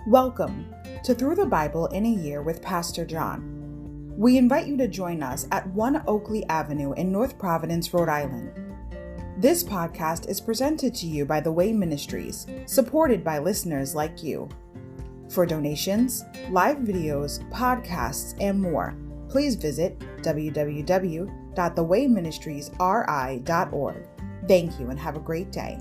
Welcome to Through the Bible in a Year with Pastor John. We invite you to join us at 1 Oakleigh Avenue in North Providence, Rhode Island. This podcast is presented to you by The Way Ministries, supported by listeners like you. For donations, live videos, podcasts, and more, please visit www.thewayministriesri.org. Thank you and have a great day.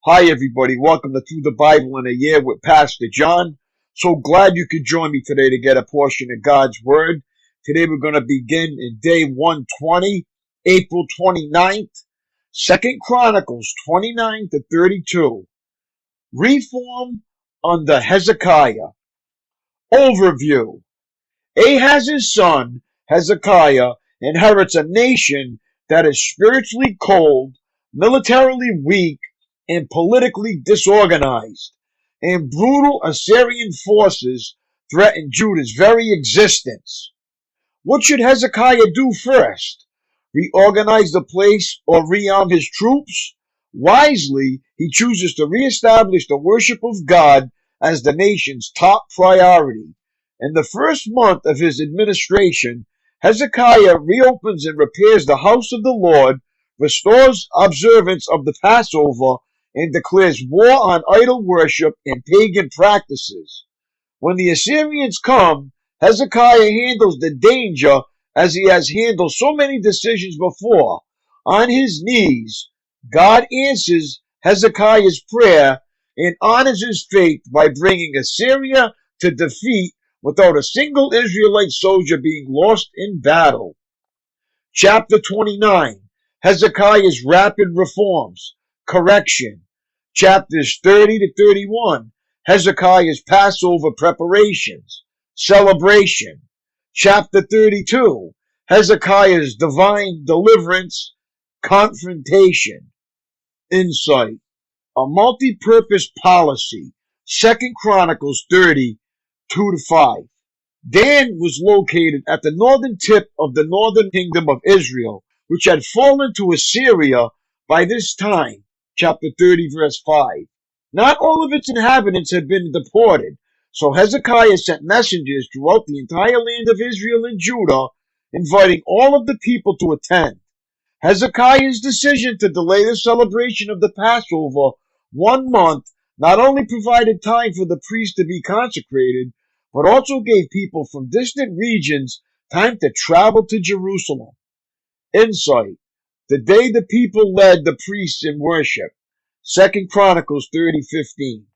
Hi, everybody. Welcome to Through the Bible in a Year with Pastor John. So glad you could join me today to get a portion of God's Word. Today we're going to begin in day 120, April 29th, 2 Chronicles 29 to 32. Reform under Hezekiah. Overview. Ahaz's son, Hezekiah, inherits a nation that is spiritually cold, militarily weak, and politically disorganized, and brutal Assyrian forces threaten Judah's very existence. What should Hezekiah do first? Reorganize the place or rearm his troops? Wisely, he chooses to reestablish the worship of God as the nation's top priority. In the first month of his administration, Hezekiah reopens and repairs the house of the Lord, restores observance of the Passover, and declares war on idol worship and pagan practices. When the Assyrians come, Hezekiah handles the danger as he has handled so many decisions before. On his knees, God answers Hezekiah's prayer and honors his faith by bringing Assyria to defeat without a single Israelite soldier being lost in battle. Chapter 29, Hezekiah's rapid reforms. Correction. Chapters 30 to 31, Hezekiah's Passover preparations. Celebration. Chapter 32, Hezekiah's divine deliverance. Confrontation. Insight. A multi-purpose policy. 2 Chronicles 30, 2 to 5. Dan was located at the northern tip of the northern kingdom of Israel, which had fallen to Assyria by this time. Chapter 30, verse 5. Not all of its inhabitants had been deported, so Hezekiah sent messengers throughout the entire land of Israel and Judah, inviting all of the people to attend. Hezekiah's decision to delay the celebration of the Passover 1 month not only provided time for the priest to be consecrated, but also gave people from distant regions time to travel to Jerusalem. Insight. The day the people led the priests in worship. 2 Chronicles 30:15.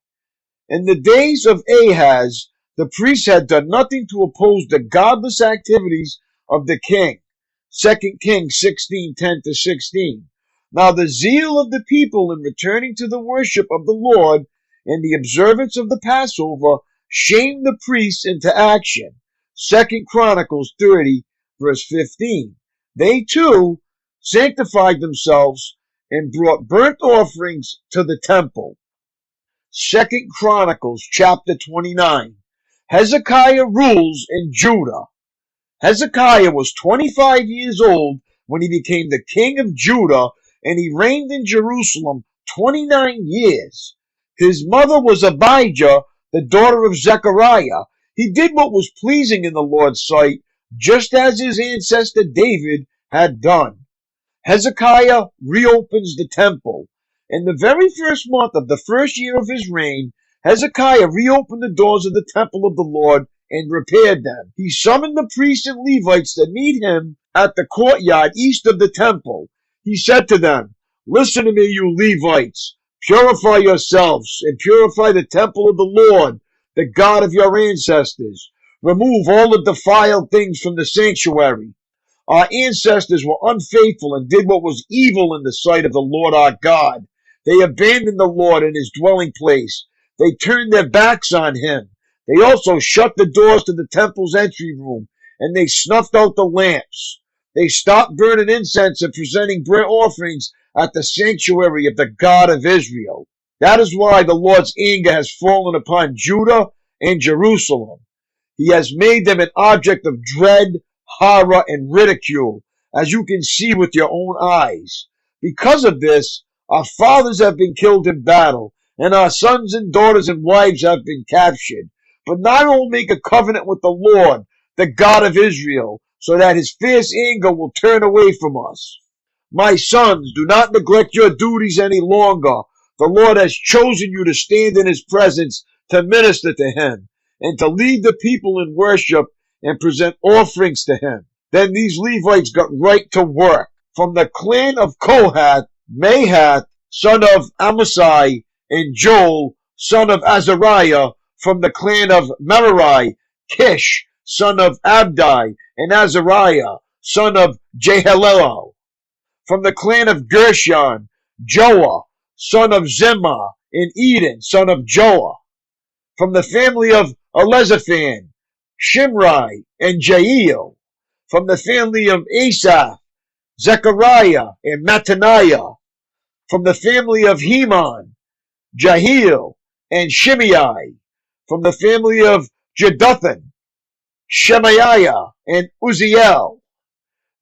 In the days of Ahaz, the priests had done nothing to oppose the godless activities of the king. 2 Kings 16:10-16. Now the zeal of the people in returning to the worship of the Lord and the observance of the Passover shamed the priests into action. 2 Chronicles 30, verse 15. They too sanctified themselves and brought burnt offerings to the temple. 2 Chronicles chapter 29. Hezekiah rules in Judah. Hezekiah was 25 years old when he became the king of Judah, and he reigned in Jerusalem 29 years. His mother was Abijah, the daughter of Zechariah. He did what was pleasing in the Lord's sight, just as his ancestor David had done. Hezekiah reopens the temple. In the very first month of the first year of his reign, Hezekiah reopened the doors of the temple of the Lord and repaired them. He summoned the priests and Levites to meet him at the courtyard east of the temple. He said to them, "Listen to me, you Levites. Purify yourselves and purify the temple of the Lord, the God of your ancestors. Remove all the defiled things from the sanctuary. Our ancestors were unfaithful and did what was evil in the sight of the Lord our God. They abandoned the Lord in his dwelling place. They turned their backs on him. They also shut the doors to the temple's entry room, and they snuffed out the lamps. They stopped burning incense and presenting burnt offerings at the sanctuary of the God of Israel. That is why the Lord's anger has fallen upon Judah and Jerusalem. He has made them an object of dread, horror, and ridicule, as you can see with your own eyes. Because of this, our fathers have been killed in battle, and our sons and daughters and wives have been captured. But now I will make a covenant with the Lord, the God of Israel, so that his fierce anger will turn away from us. My sons, do not neglect your duties any longer. The Lord has chosen you to stand in his presence, to minister to him, and to lead the people in worship and present offerings to him. Then these Levites got right to work. From the clan of Kohath, Mahath, son of Amasai, and Joel, son of Azariah. From the clan of Merari, Kish, son of Abdi, and Azariah, son of Jehalelel. From the clan of Gershon, Joah, son of Zimmah, and Eden, son of Joah. From the family of Elizaphan, Shimri, and Jael. From the family of Asaph, Zechariah, and Mattaniah. From the family of Heman, Jahiel, and Shimei. From the family of Jeduthun, Shemaiah, and Uzziel.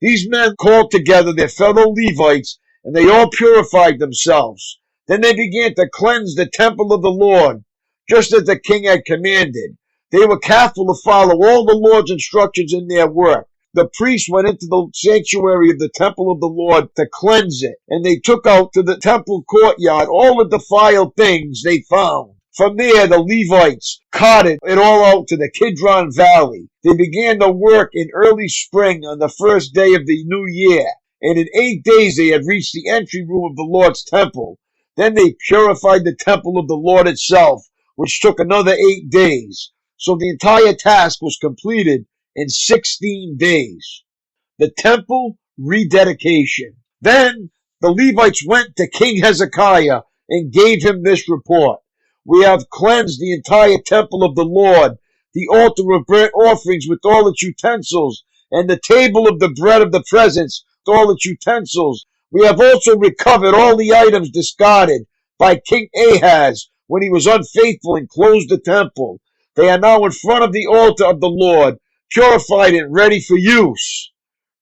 These men called together their fellow Levites, and they all purified themselves. Then they began to cleanse the temple of the Lord, just as the king had commanded. They were careful to follow all the Lord's instructions in their work. The priests went into the sanctuary of the temple of the Lord to cleanse it, and they took out to the temple courtyard all the defiled things they found. From there, the Levites carted it all out to the Kidron Valley. They began the work in early spring on the first day of the new year, and in 8 days they had reached the entry room of the Lord's temple. Then they purified the temple of the Lord itself, which took another 8 days. So the entire task was completed in 16 days. The temple rededication. Then the Levites went to King Hezekiah and gave him this report. We have cleansed the entire temple of the Lord, the altar of burnt offerings with all its utensils, and the table of the bread of the presence with all its utensils. We have also recovered all the items discarded by King Ahaz when he was unfaithful and closed the temple. They are now in front of the altar of the Lord, purified and ready for use.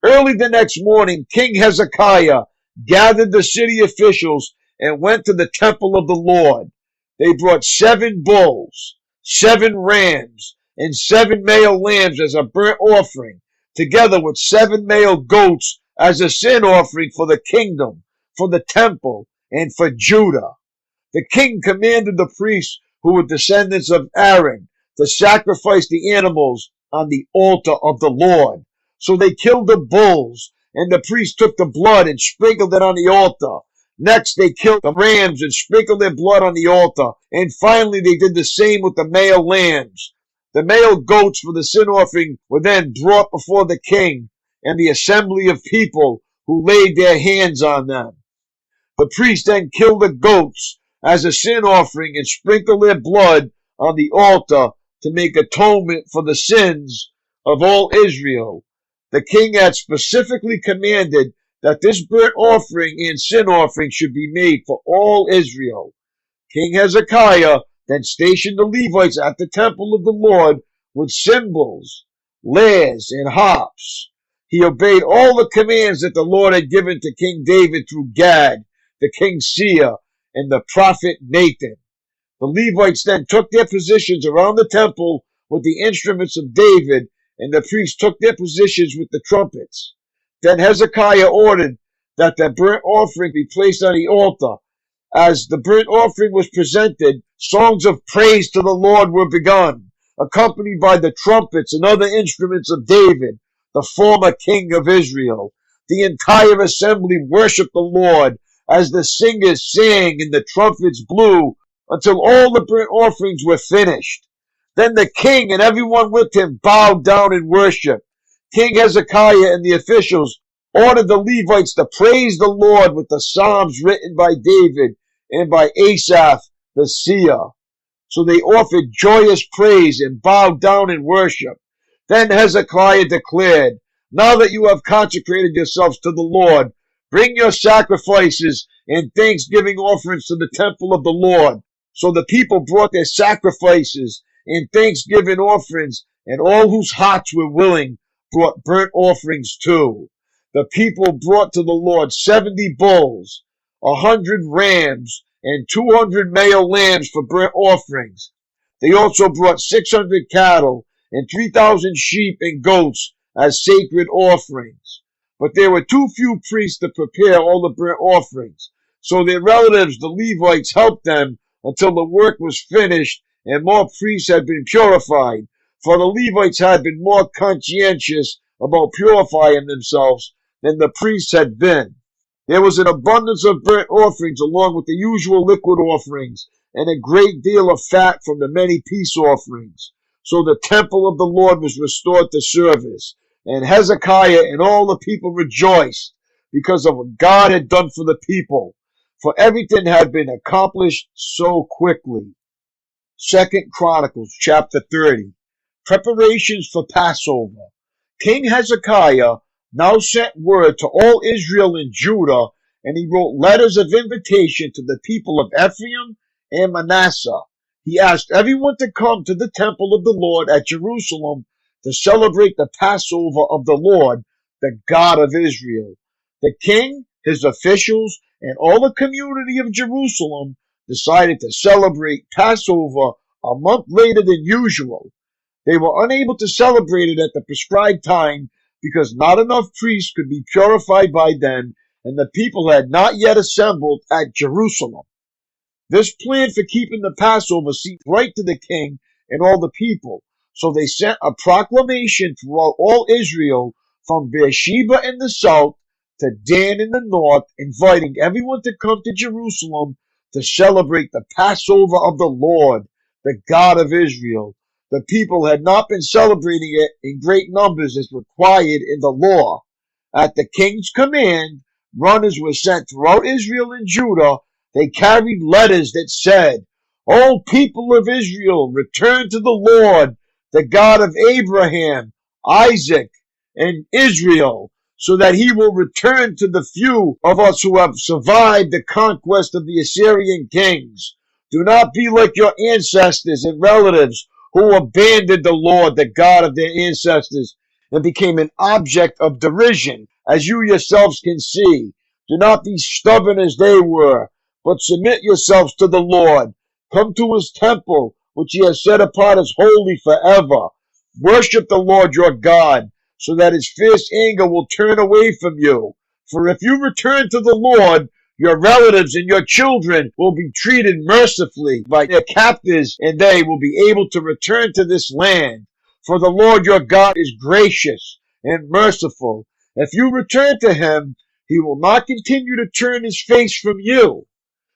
Early the next morning, King Hezekiah gathered the city officials and went to the temple of the Lord. They brought 7 bulls, 7 rams, and 7 male lambs as a burnt offering, together with 7 male goats as a sin offering for the kingdom, for the temple, and for Judah. The king commanded the priests who were descendants of Aaron to sacrifice the animals on the altar of the Lord. So they killed the bulls, and the priests took the blood and sprinkled it on the altar. Next, they killed the rams and sprinkled their blood on the altar. And finally, they did the same with the male lambs. The male goats for the sin offering were then brought before the king and the assembly of people who laid their hands on them. The priest then killed the goats as a sin offering and sprinkled their blood on the altar to make atonement for the sins of all Israel. The king had specifically commanded that this burnt offering and sin offering should be made for all Israel. King Hezekiah then stationed the Levites at the temple of the Lord with cymbals, lyres, and harps. He obeyed all the commands that the Lord had given to King David through Gad, the king's seer, and the prophet Nathan. The Levites then took their positions around the temple with the instruments of David, and the priests took their positions with the trumpets. Then Hezekiah ordered that the burnt offering be placed on the altar. As the burnt offering was presented, songs of praise to the Lord were begun, accompanied by the trumpets and other instruments of David, the former king of Israel. The entire assembly worshiped the Lord as the singers sang and the trumpets blew until all the burnt offerings were finished. Then the king and everyone with him bowed down in worship. King Hezekiah and the officials ordered the Levites to praise the Lord with the psalms written by David and by Asaph the seer. So they offered joyous praise and bowed down in worship. Then Hezekiah declared, "Now that you have consecrated yourselves to the Lord, bring your sacrifices and thanksgiving offerings to the temple of the Lord." So the people brought their sacrifices and thanksgiving offerings, and all whose hearts were willing brought burnt offerings too. The people brought to the Lord 70 bulls, 100 rams, and 200 male lambs for burnt offerings. They also brought 600 cattle and 3,000 sheep and goats as sacred offerings. But there were too few priests to prepare all the burnt offerings, so their relatives, the Levites, helped them until the work was finished and more priests had been purified. For the Levites had been more conscientious about purifying themselves than the priests had been. There was an abundance of burnt offerings along with the usual liquid offerings, and a great deal of fat from the many peace offerings. So the temple of the Lord was restored to service, and Hezekiah and all the people rejoiced because of what God had done for the people, for everything had been accomplished so quickly. 2 Chronicles chapter 30. Preparations for Passover. King Hezekiah now sent word to all Israel and Judah, and he wrote letters of invitation to the people of Ephraim and Manasseh. He asked everyone to come to the temple of the Lord at Jerusalem to celebrate the Passover of the Lord, the God of Israel. The king, his officials, and all the community of Jerusalem decided to celebrate Passover a month later than usual. They were unable to celebrate it at the prescribed time because not enough priests could be purified by then, and the people had not yet assembled at Jerusalem. This plan for keeping the Passover seemed right to the king and all the people, so they sent a proclamation throughout all Israel from Beersheba in the south to Dan in the north, inviting everyone to come to Jerusalem to celebrate the Passover of the Lord, the God of Israel. The people had not been celebrating it in great numbers as required in the law. At the king's command, runners were sent throughout Israel and Judah. They carried letters that said, "O people of Israel, return to the Lord, the God of Abraham, Isaac, and Israel, so that he will return to the few of us who have survived the conquest of the Assyrian kings. Do not be like your ancestors and relatives who abandoned the Lord, the God of their ancestors, and became an object of derision, as you yourselves can see. Do not be stubborn as they were, but submit yourselves to the Lord. Come to his temple, which he has set apart as holy forever. Worship the Lord your God, so that his fierce anger will turn away from you. For if you return to the Lord, your relatives and your children will be treated mercifully by their captors, and they will be able to return to this land. For the Lord your God is gracious and merciful. If you return to him, he will not continue to turn his face from you."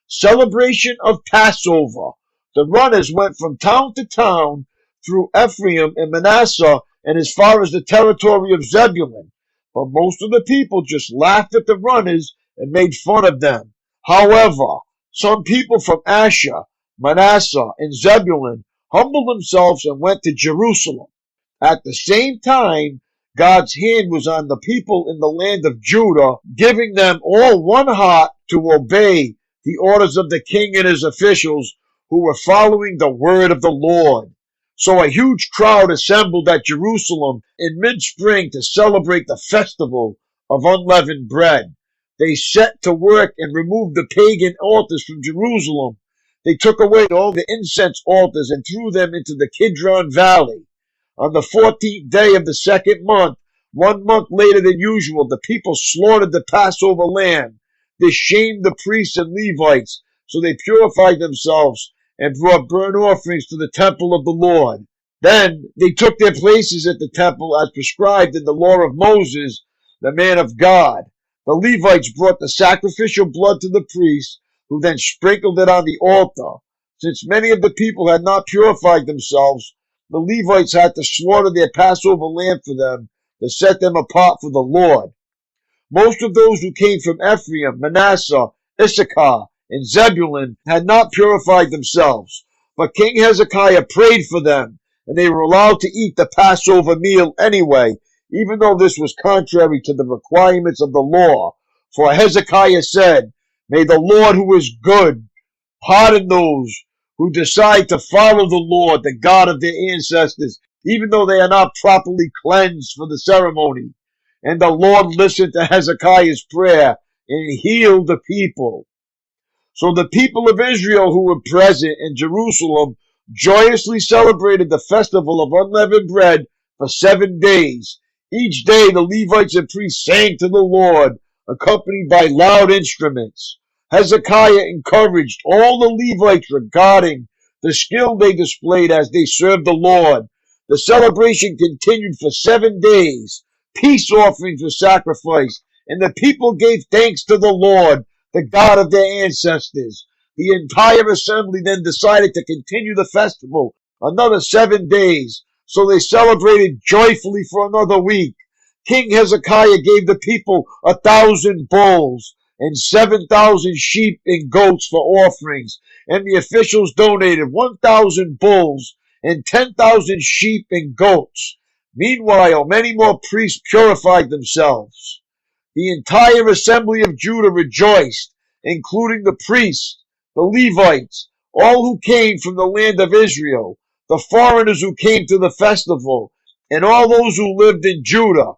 Celebration of Passover. The runners went from town to town through Ephraim and Manasseh and as far as the territory of Zebulun. But most of the people just laughed at the runners and made fun of them. However, some people from Asher, Manasseh, and Zebulun humbled themselves and went to Jerusalem. At the same time, God's hand was on the people in the land of Judah, giving them all one heart to obey the orders of the king and his officials who were following the word of the Lord. So a huge crowd assembled at Jerusalem in mid-spring to celebrate the festival of unleavened bread. They set to work and removed the pagan altars from Jerusalem. They took away all the incense altars and threw them into the Kidron Valley. On the 14th day of the second month, 1 month later than usual, the people slaughtered the Passover lamb. This shamed the priests and Levites, so they purified themselves and brought burnt offerings to the temple of the Lord. Then they took their places at the temple as prescribed in the law of Moses, the man of God. The Levites brought the sacrificial blood to the priests, who then sprinkled it on the altar. Since many of the people had not purified themselves, the Levites had to slaughter their Passover lamb for them to set them apart for the Lord. Most of those who came from Ephraim, Manasseh, Issachar, and Zebulun had not purified themselves, but King Hezekiah prayed for them, and they were allowed to eat the Passover meal anyway, even though this was contrary to the requirements of the law. For Hezekiah said, "May the Lord who is good pardon those who decide to follow the Lord, the God of their ancestors, even though they are not properly cleansed for the ceremony." And the Lord listened to Hezekiah's prayer and healed the people. So the people of Israel who were present in Jerusalem joyously celebrated the festival of unleavened bread for 7 days. Each day the Levites and priests sang to the Lord, accompanied by loud instruments. Hezekiah encouraged all the Levites regarding the skill they displayed as they served the Lord. The celebration continued for 7 days. Peace offerings were sacrificed, and the people gave thanks to the Lord, the God of their ancestors. The entire assembly then decided to continue the festival another 7 days, so they celebrated joyfully for another week. King Hezekiah gave the people 1,000 bulls and 7,000 sheep and goats for offerings, and the officials donated 1,000 bulls and 10,000 sheep and goats. Meanwhile, many more priests purified themselves. The entire assembly of Judah rejoiced, including the priests, the Levites, all who came from the land of Israel, the foreigners who came to the festival, and all those who lived in Judah.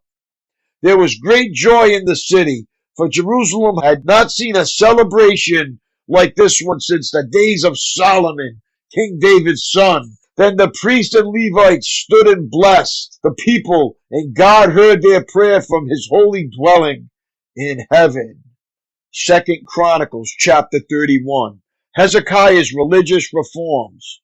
There was great joy in the city, for Jerusalem had not seen a celebration like this one since the days of Solomon, King David's son. Then the priests and Levites stood and blessed the people, and God heard their prayer from his holy dwelling in heaven. 2 Chronicles chapter 31. Hezekiah's religious reforms.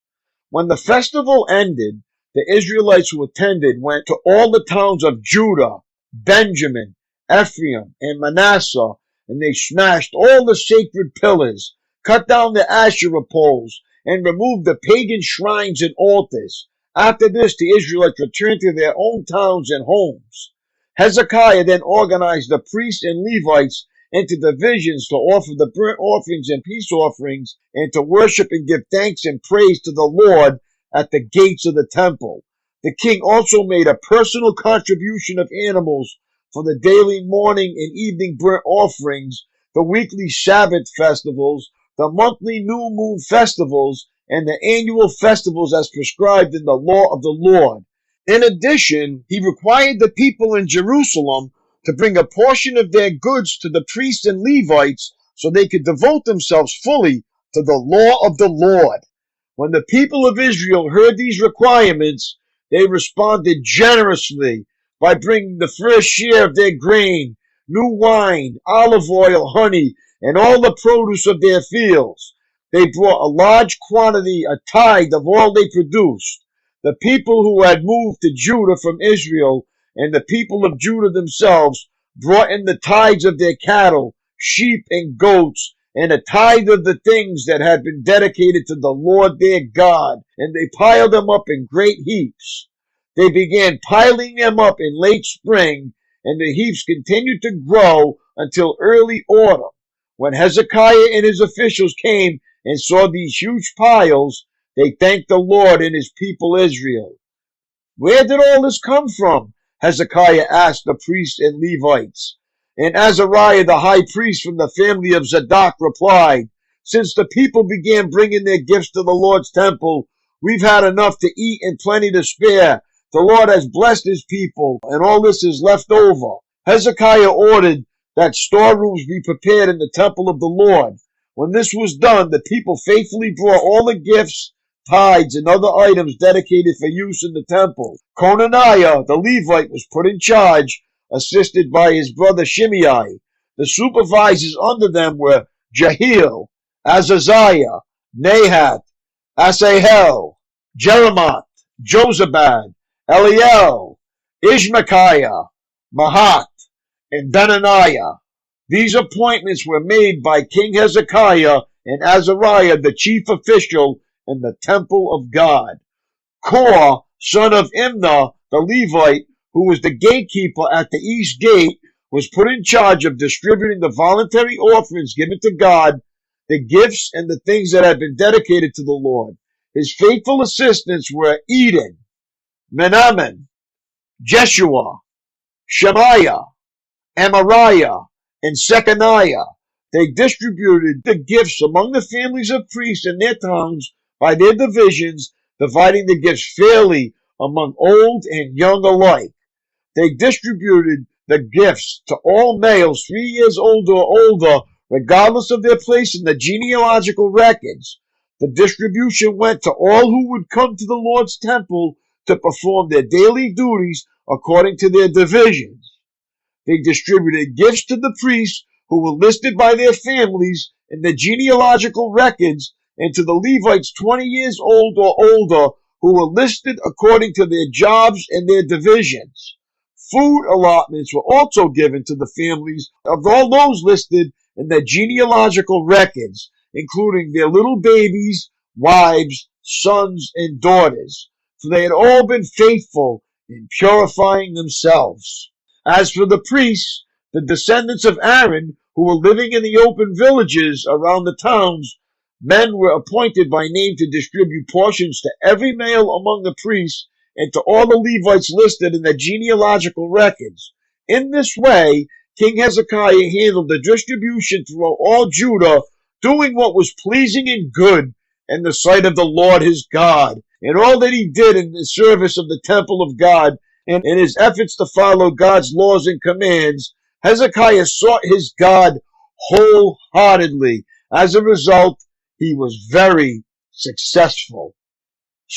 When the festival ended, the Israelites who attended went to all the towns of Judah, Benjamin, Ephraim, and Manasseh, and they smashed all the sacred pillars, cut down the Asherah poles, and removed the pagan shrines and altars. After this, the Israelites returned to their own towns and homes. Hezekiah then organized the priests and Levites into divisions to offer the burnt offerings and peace offerings, and to worship and give thanks and praise to the Lord at the gates of the temple. The king also made a personal contribution of animals for the daily morning and evening burnt offerings, the weekly Sabbath festivals, the monthly new moon festivals, and the annual festivals as prescribed in the law of the Lord. In addition, he required the people in Jerusalem to bring a portion of their goods to the priests and Levites so they could devote themselves fully to the law of the Lord. When the people of Israel heard these requirements, they responded generously by bringing the first share of their grain, new wine, olive oil, honey, and all the produce of their fields. They brought a large quantity, a tithe of all they produced. The people who had moved to Judah from Israel and the people of Judah themselves brought in the tithes of their cattle, sheep, and goats, and a tithe of the things that had been dedicated to the Lord their God, and they piled them up in great heaps. They began piling them up in late spring, and the heaps continued to grow until early autumn. When Hezekiah and his officials came and saw these huge piles, they thanked the Lord and his people Israel. Where did all this come from? Hezekiah asked the priests and Levites. And Azariah the high priest from the family of Zadok replied, Since the people began bringing their gifts to the Lord's temple, we've had enough to eat and plenty to spare. The Lord has blessed his people, and all this is left over. Hezekiah ordered that storerooms be prepared in the temple of the Lord. When this was done, the people faithfully brought all the gifts, tithes, and other items dedicated for use in the temple. Conaniah, the Levite, was put in charge, assisted by his brother Shimei. The supervisors under them were Jehiel, Azaziah, Nahath, Asahel, Jeremoth, Jozabad, Eliel, Ishmachiah, Mahath, and Benaniah. These appointments were made by King Hezekiah and Azariah, the chief official in the temple of God. Kor, son of Imnah, the Levite, who was the gatekeeper at the east gate, was put in charge of distributing the voluntary offerings given to God, the gifts and the things that had been dedicated to the Lord. His faithful assistants were Eden, Menamin, Jeshua, Shemaiah, Amariah, and Shechaniah. They distributed the gifts among the families of priests in their towns by their divisions, dividing the gifts fairly among old and young alike. They distributed the gifts to all males 3 years old or older, regardless of their place in the genealogical records. The distribution went to all who would come to the Lord's temple to perform their daily duties according to their divisions. They distributed gifts to the priests who were listed by their families in the genealogical records, and to the Levites 20 years old or older who were listed according to their jobs and their divisions. Food allotments were also given to the families of all those listed in the genealogical records, including their little babies, wives, sons, and daughters, for they had all been faithful in purifying themselves. As for the priests, the descendants of Aaron, who were living in the open villages around the towns, men were appointed by name to distribute portions to every male among the priests and to all the Levites listed in the genealogical records. In this way, King Hezekiah handled the distribution throughout all Judah, doing what was pleasing and good in the sight of the Lord his God. And all that he did in the service of the temple of God and in his efforts to follow God's laws and commands, Hezekiah sought his God wholeheartedly. As a result, he was very successful.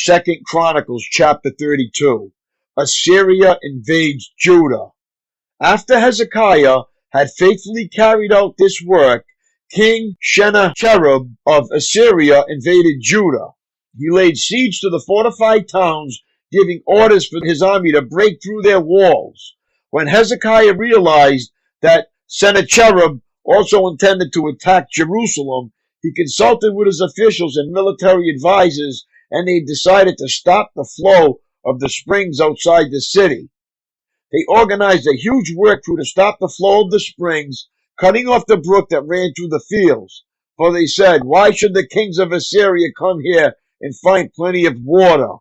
2 Chronicles chapter 32. Assyria invades Judah. After Hezekiah had faithfully carried out this work, King Sennacherib of Assyria invaded Judah. He laid siege to the fortified towns, giving orders for his army to break through their walls. When Hezekiah realized that Sennacherib also intended to attack Jerusalem, he consulted with his officials and military advisors, and they decided to stop the flow of the springs outside the city. They organized a huge work crew to stop the flow of the springs, cutting off the brook that ran through the fields. For they said, "Why should the kings of Assyria come here and find plenty of water?"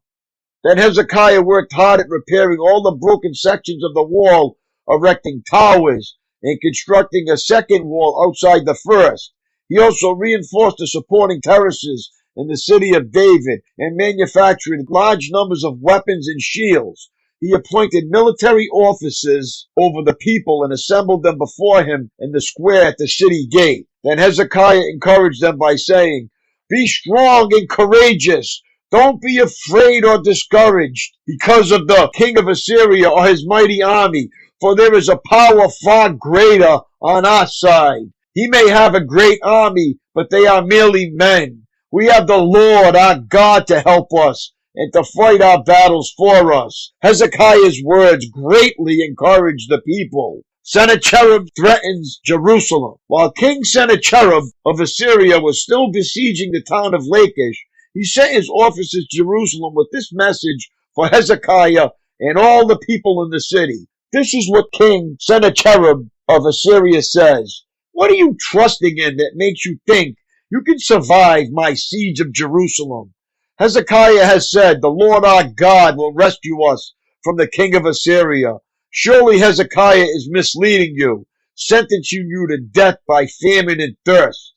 Then Hezekiah worked hard at repairing all the broken sections of the wall, erecting towers, and constructing a second wall outside the first. He also reinforced the supporting terraces in the city of David and manufactured large numbers of weapons and shields. He appointed military officers over the people and assembled them before him in the square at the city gate. Then Hezekiah encouraged them by saying, "Be strong and courageous. Don't be afraid or discouraged because of the king of Assyria or his mighty army, for there is a power far greater on our side. He may have a great army, but they are merely men. We have the Lord our God to help us and to fight our battles for us." Hezekiah's words greatly encouraged the people. Sennacherib threatens Jerusalem. While King Sennacherib of Assyria was still besieging the town of Lachish, he sent his officers to Jerusalem with this message for Hezekiah and all the people in the city. This is what King Sennacherib of Assyria says. "What are you trusting in that makes you think you can survive my siege of Jerusalem? Hezekiah has said, 'The Lord our God will rescue us from the king of Assyria.' Surely Hezekiah is misleading you, sentencing you to death by famine and thirst.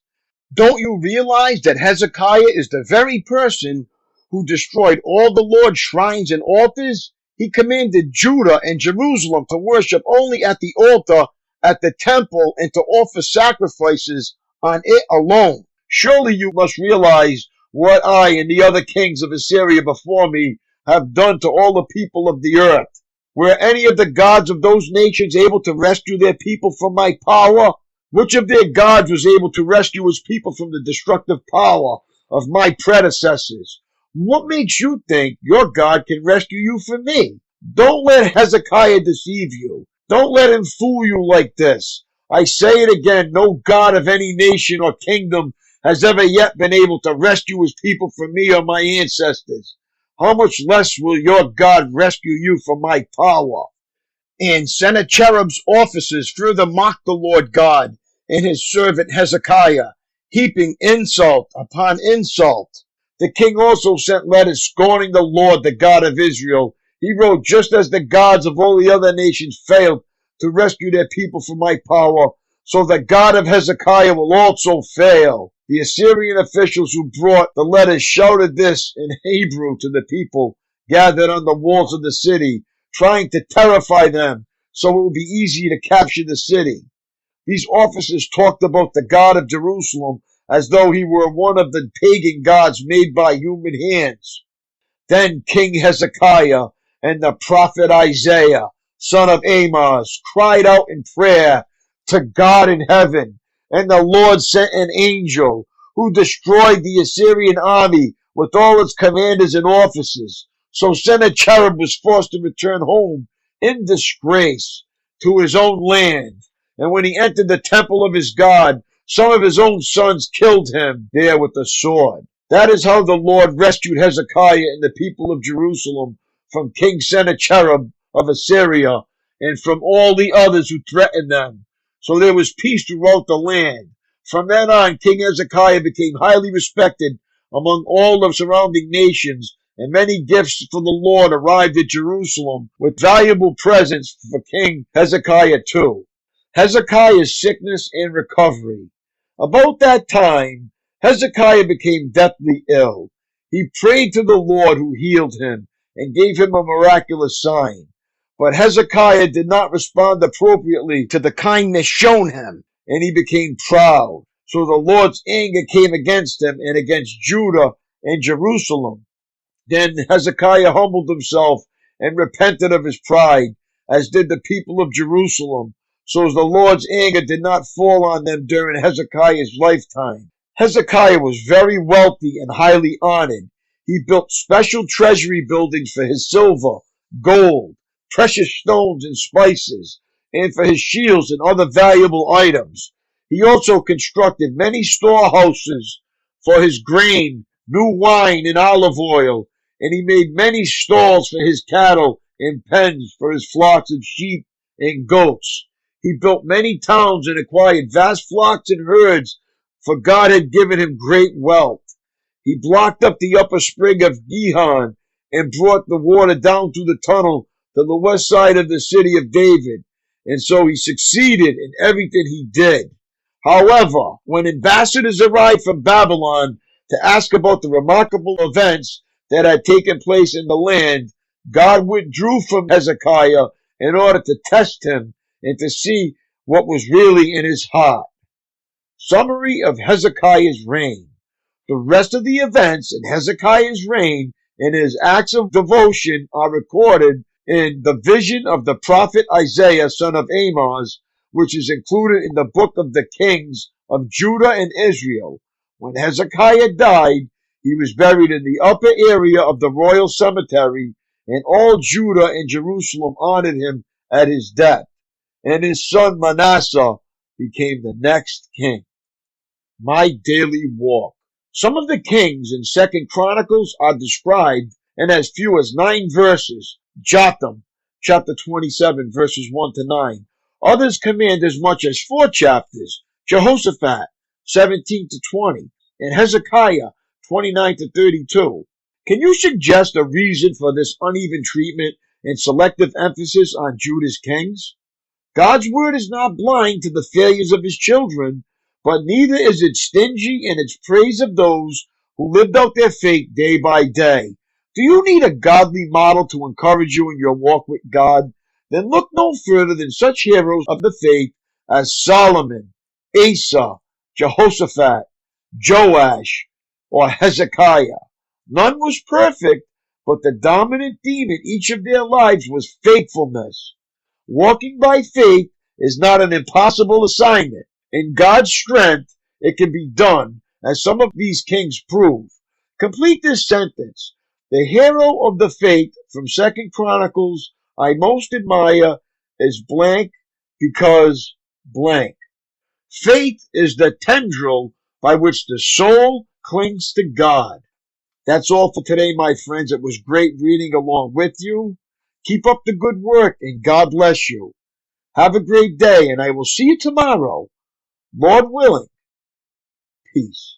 Don't you realize that Hezekiah is the very person who destroyed all the Lord's shrines and altars? He commanded Judah and Jerusalem to worship only at the altar at the temple and to offer sacrifices on it alone. Surely you must realize what I and the other kings of Assyria before me have done to all the people of the earth. Were any of the gods of those nations able to rescue their people from my power? Which of their gods was able to rescue his people from the destructive power of my predecessors? What makes you think your God can rescue you from me? Don't let Hezekiah deceive you. Don't let him fool you like this. I say it again, no God of any nation or kingdom has ever yet been able to rescue his people from me or my ancestors. How much less will your God rescue you from my power?" And Sennacherib's officers further mocked the Lord God and his servant Hezekiah, heaping insult upon insult. The king also sent letters scorning the Lord, the God of Israel. He wrote, "Just as the gods of all the other nations failed to rescue their people from my power, so the God of Hezekiah will also fail." The Assyrian officials who brought the letters shouted this in Hebrew to the people gathered on the walls of the city, trying to terrify them, so it would be easy to capture the city. These officers talked about the God of Jerusalem as though he were one of the pagan gods made by human hands. Then King Hezekiah and the prophet Isaiah, son of Amos, cried out in prayer to God in heaven, and the Lord sent an angel who destroyed the Assyrian army with all its commanders and officers. So Sennacherib was forced to return home in disgrace to his own land. And when he entered the temple of his God, some of his own sons killed him there with the sword. That is how the Lord rescued Hezekiah and the people of Jerusalem from King Sennacherib of Assyria and from all the others who threatened them. So there was peace throughout the land. From then on, King Hezekiah became highly respected among all the surrounding nations, and many gifts for the Lord arrived at Jerusalem with valuable presents for King Hezekiah too. Hezekiah's sickness and recovery. About that time, Hezekiah became deathly ill. He prayed to the Lord who healed him and gave him a miraculous sign. But Hezekiah did not respond appropriately to the kindness shown him, and he became proud. So the Lord's anger came against him and against Judah and Jerusalem. Then Hezekiah humbled himself and repented of his pride, as did the people of Jerusalem. So the Lord's anger did not fall on them during Hezekiah's lifetime. Hezekiah was very wealthy and highly honored. He built special treasury buildings for his silver, gold, precious stones and spices, and for his shields and other valuable items. He also constructed many storehouses for his grain, new wine, and olive oil, and he made many stalls for his cattle and pens for his flocks of sheep and goats. He built many towns and acquired vast flocks and herds, for God had given him great wealth. He blocked up the upper spring of Gihon and brought the water down through the tunnel to the west side of the city of David, and so he succeeded in everything he did. However, when ambassadors arrived from Babylon to ask about the remarkable events that had taken place in the land, God withdrew from Hezekiah in order to test him and to see what was really in his heart. Summary of Hezekiah's reign. The rest of the events in Hezekiah's reign and his acts of devotion are recorded in the vision of the prophet Isaiah, son of Amos, which is included in the book of the kings of Judah and Israel. When Hezekiah died, he was buried in the upper area of the royal cemetery, and all Judah and Jerusalem honored him at his death, and his son Manasseh became the next king. My daily walk. Some of the kings in 2 Chronicles are described in as few as 9 verses. Jotham, chapter 27, verses 1 to 9. Others command as much as 4 chapters. Jehoshaphat, 17 to 20. And Hezekiah, 29 to 32. Can you suggest a reason for this uneven treatment and selective emphasis on Judah's kings? God's word is not blind to the failures of his children, but neither is it stingy in its praise of those who lived out their faith day by day. Do you need a godly model to encourage you in your walk with God? Then look no further than such heroes of the faith as Solomon, Asa, Jehoshaphat, Joash, or Hezekiah. None was perfect, but the dominant theme in each of their lives was faithfulness. Walking by faith is not an impossible assignment. In God's strength, it can be done, as some of these kings prove. Complete this sentence. The hero of the faith from 2 Chronicles I most admire is blank because blank. Faith is the tendril by which the soul clings to God. That's all for today, my friends. It was great reading along with you. Keep up the good work, and God bless you. Have a great day, and I will see you tomorrow. Lord willing. Peace.